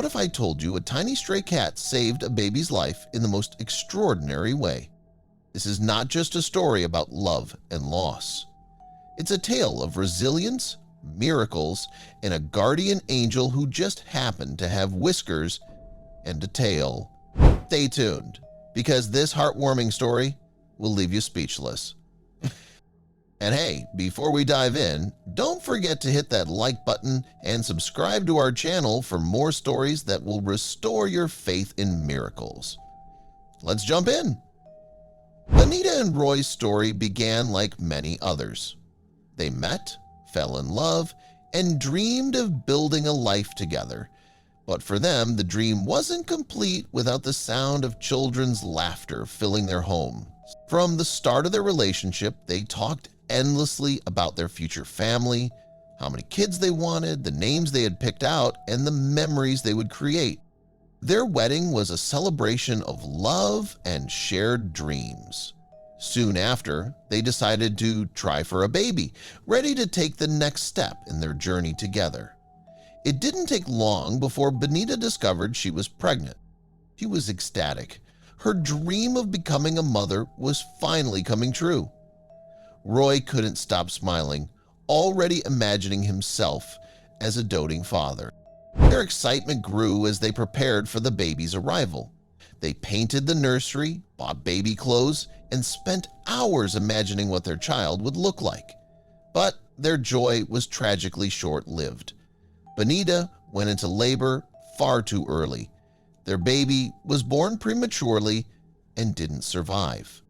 what if I told you a tiny stray cat saved a baby's life in the most extraordinary way? This is not just a story about love and loss. It's a tale of resilience, miracles, and a guardian angel who just happened to have whiskers and a tail. Stay tuned, because this heartwarming story will leave you speechless. And hey, before we dive in, don't forget to hit that like button and subscribe to our channel for more stories that will restore your faith in miracles. Let's jump in. Benita and Roy's story began like many others. They met, fell in love, and dreamed of building a life together. But for them, the dream wasn't complete without the sound of children's laughter filling their home. From the start of their relationship, they talked endlessly about their future family, how many kids they wanted, the names they had picked out, and the memories they would create. Their wedding was a celebration of love and shared dreams. Soon after, they decided to try for a baby, ready to take the next step in their journey together. It didn't take long before Benita discovered she was pregnant. She was ecstatic. Her dream of becoming a mother was finally coming true. Roy couldn't stop smiling, already imagining himself as a doting father. Their excitement grew as they prepared for the baby's arrival. They painted the nursery, bought baby clothes, and spent hours imagining what their child would look like. But their joy was tragically short-lived. Benita went into labor far too early. Their baby was born prematurely and didn't survive.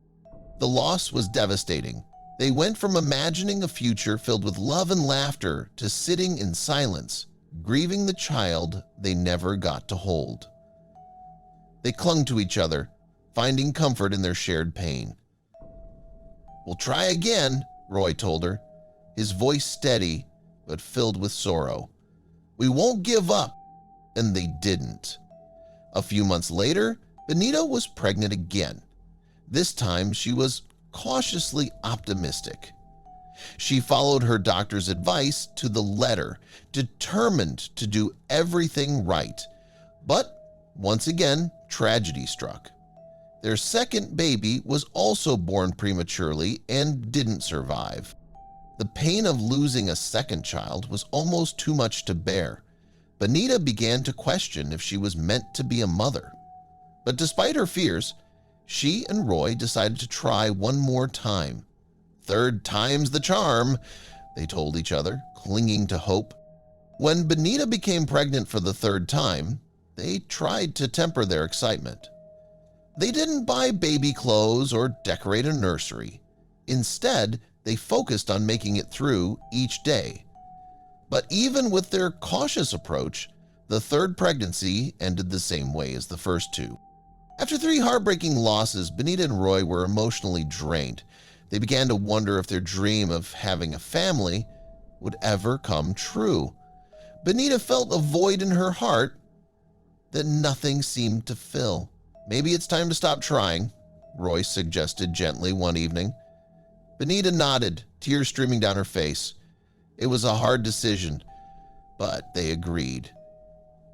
The loss was devastating. They went from imagining a future filled with love and laughter to sitting in silence, grieving the child they never got to hold. They clung to each other, finding comfort in their shared pain. "We'll try again," Roy told her, his voice steady but filled with sorrow. "We won't give up." And they didn't. A few months later, Benita was pregnant again. This time, she was cautiously optimistic. She followed her doctor's advice to the letter, determined to do everything right. But once again, tragedy struck. Their second baby was also born prematurely and didn't survive. The pain of losing a second child was almost too much to bear. Benita began to question if she was meant to be a mother. But despite her fears, she and Roy decided to try one more time. "Third time's the charm," they told each other, clinging to hope. When Benita became pregnant for the third time, they tried to temper their excitement. They didn't buy baby clothes or decorate a nursery. Instead, they focused on making it through each day. But even with their cautious approach, the third pregnancy ended the same way as the first two. After 3 heartbreaking losses, Benita and Roy were emotionally drained. They began to wonder if their dream of having a family would ever come true. Benita felt a void in her heart that nothing seemed to fill. "Maybe it's time to stop trying," Roy suggested gently one evening. Benita nodded, tears streaming down her face. It was a hard decision, but they agreed.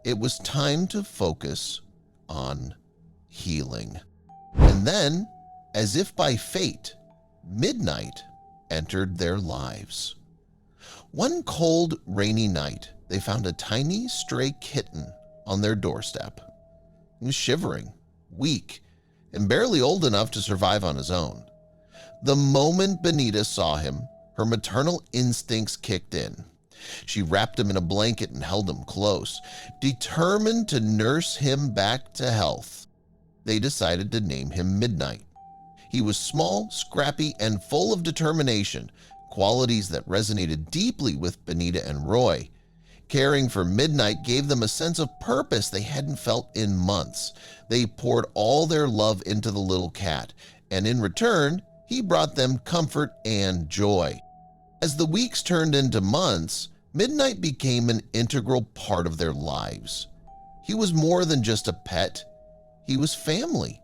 It was time to focus on healing. And then, as if by fate, midnight entered their lives. One cold, rainy night, they found a tiny, stray kitten on their doorstep. He was shivering, weak, and barely old enough to survive on his own. The moment Benita saw him, her maternal instincts kicked in. She wrapped him in a blanket and held him close, determined to nurse him back to health. They decided to name him Midnight. He was small, scrappy, and full of determination, qualities that resonated deeply with Benita and Roy. Caring for Midnight gave them a sense of purpose they hadn't felt in months. They poured all their love into the little cat, and in return, he brought them comfort and joy. As the weeks turned into months, Midnight became an integral part of their lives. He was more than just a pet. He was family.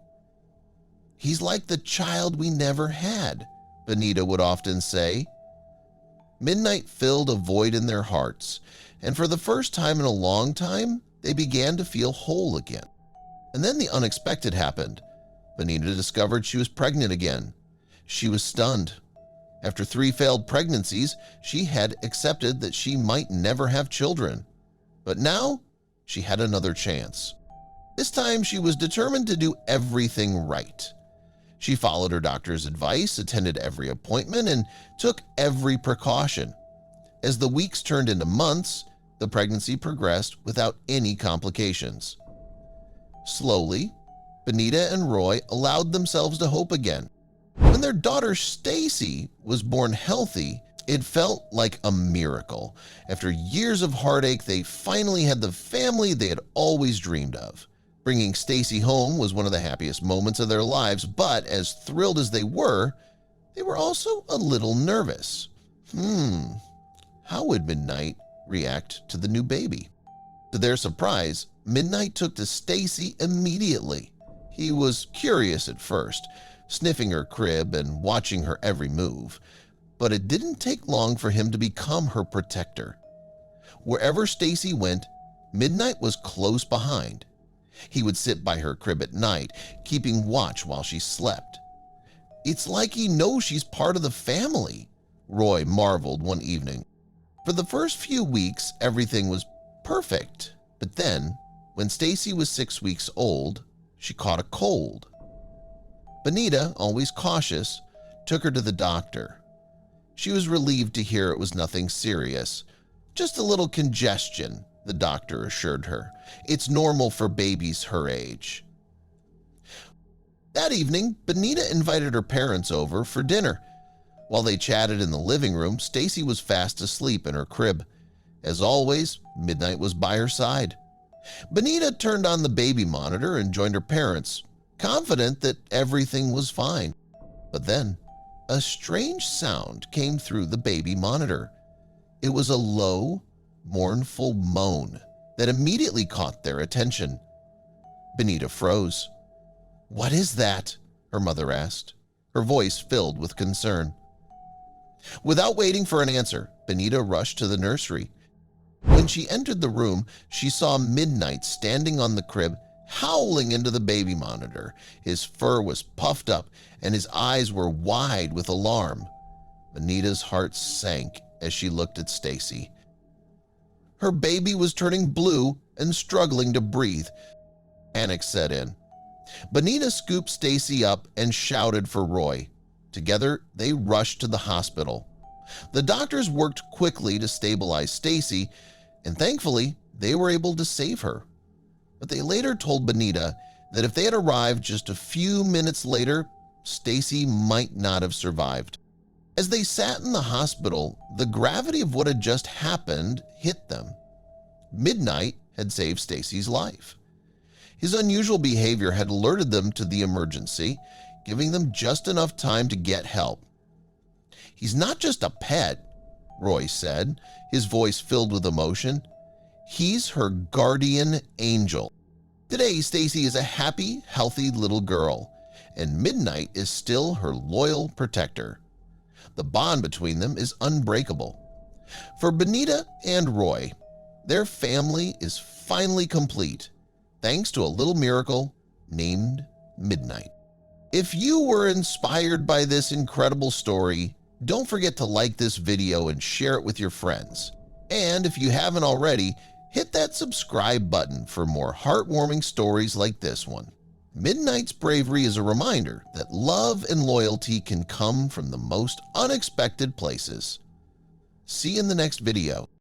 "He's like the child we never had," Benita would often say. Midnight filled a void in their hearts, and for the first time in a long time, they began to feel whole again. And then the unexpected happened. Benita discovered she was pregnant again. She was stunned. After 3 failed pregnancies, she had accepted that she might never have children. But now, she had another chance. This time, she was determined to do everything right. She followed her doctor's advice, attended every appointment, and took every precaution. As the weeks turned into months, the pregnancy progressed without any complications. Slowly, Benita and Roy allowed themselves to hope again. When their daughter Stacy was born healthy, it felt like a miracle. After years of heartache, they finally had the family they had always dreamed of. Bringing Stacy home was one of the happiest moments of their lives, but as thrilled as they were also a little nervous. How would Midnight react to the new baby? To their surprise, Midnight took to Stacy immediately. He was curious at first, sniffing her crib and watching her every move, but it didn't take long for him to become her protector. Wherever Stacy went, Midnight was close behind. He would sit by her crib at night, keeping watch while she slept. "It's like he knows she's part of the family," Roy marveled one evening. For the first few weeks, everything was perfect, but then, when Stacy was 6 weeks old, she caught a cold. Benita, always cautious, took her to the doctor. She was relieved to hear it was nothing serious, just a little congestion, the doctor assured her. It's normal for babies her age. That evening, Benita invited her parents over for dinner. While they chatted in the living room, Stacy was fast asleep in her crib. As always, Midnight was by her side. Benita turned on the baby monitor and joined her parents, confident that everything was fine. But then, a strange sound came through the baby monitor. It was a low, mournful moan that immediately caught their attention. Benita froze. "What is that?" her mother asked, her voice filled with concern. Without waiting for an answer, Benita rushed to the nursery. When she entered the room, she saw Midnight standing on the crib, howling into the baby monitor. His fur was puffed up, and his eyes were wide with alarm. Benita's heart sank as she looked at Stacy. Her baby was turning blue and struggling to breathe. Panic set in. Benita scooped Stacy up and shouted for Roy. Together, they rushed to the hospital. The doctors worked quickly to stabilize Stacy, and thankfully, they were able to save her. But they later told Benita that if they had arrived just a few minutes later, Stacy might not have survived. As they sat in the hospital, the gravity of what had just happened hit them. Midnight had saved Stacy's life. His unusual behavior had alerted them to the emergency, giving them just enough time to get help. "He's not just a pet," Roy said, his voice filled with emotion. "He's her guardian angel." Today, Stacy is a happy, healthy little girl, and Midnight is still her loyal protector. The bond between them is unbreakable. For Benita and Roy, their family is finally complete, thanks to a little miracle named Midnight. If you were inspired by this incredible story, don't forget to like this video and share it with your friends. And if you haven't already, hit that subscribe button for more heartwarming stories like this one. Midnight's bravery is a reminder that love and loyalty can come from the most unexpected places. See you in the next video.